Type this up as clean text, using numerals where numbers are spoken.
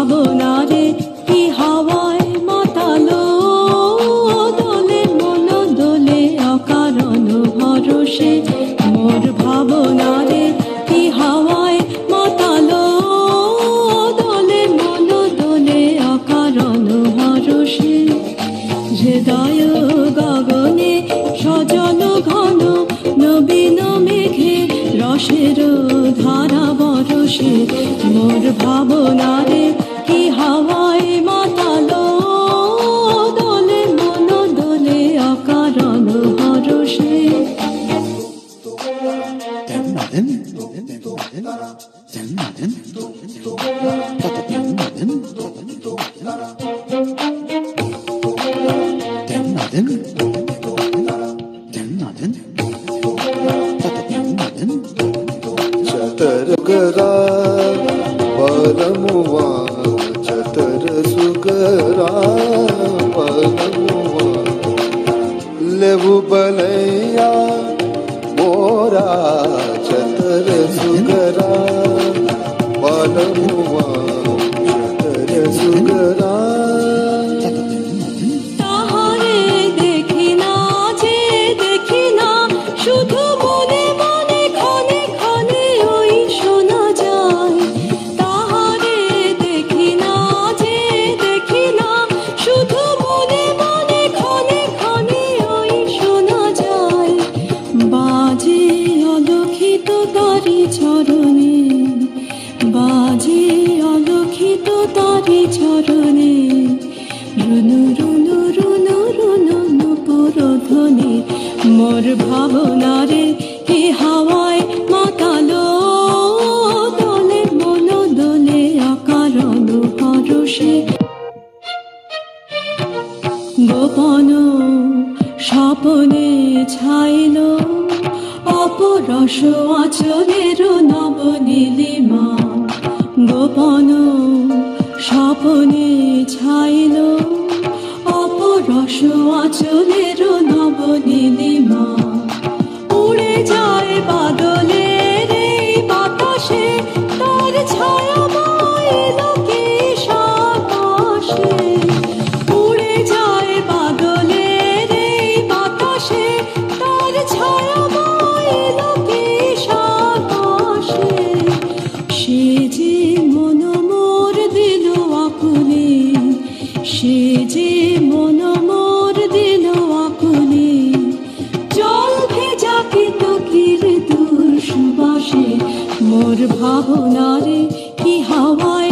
ভাবনা রে কি হাওয়ায় মাতালো, দোলে মন দোলে অকারণ ভরসে। মোর ভাবনা রে কি হাওয়ায় মাতালো, দোলে মন দোলে অকারণ ভরসে। হৃদয় গগনে সজল ঘন নবীন মেঘে রসের ধারা বরসে। মোর ভাবনা রে কি হাওয়ায় মাতালো, দোলে মন দোলে অকারণ হরসে। चतर गरा परमुआ चतर सुगरा परमुआ लेबु बलैया मोरा चतर सुगरा परमुआ चतर सुगरा। তাহারে দেখি না যে দেখি না, শুধু মনে মনে ক্ষণে ক্ষণে ওই শোনা যায়। তাহারে দেখি না যে দেখি না, শুধু মনে মনে ক্ষণে ক্ষণে ওই শোনা যায়। বাজে অলক্ষিত তারি চরণে, বাজে অলক্ষিত তারি চরণে, রুনু রুনু রুনু রুনু নুপুর ধ্বনি। মোর ভাবনা রে কি হাওয়ায় মাতালো, দোলে মন দোলে অকারণ হরসে। গোপন স্বপনে ছাইল অপরস আচলের নবনীলিমা। গোপন স্বপনে ছাইল অপরস আচলের নবনীলিমা। উড়ে যায় বাদলের এই বাতাসে, তার ছায়াময় লোকেশ আকাশে। উড়ে যায় বাদলের এই বাতাসে, তার ছায়াময় লোকেশ আকাশে। সে যে মন মোর দিল আকুলে, সে যে মন মোর দিল আকুলে। জল ভেজা কেতকীর দূর সুবাসে। মোর ভাবনা রে কি হাওয়ায়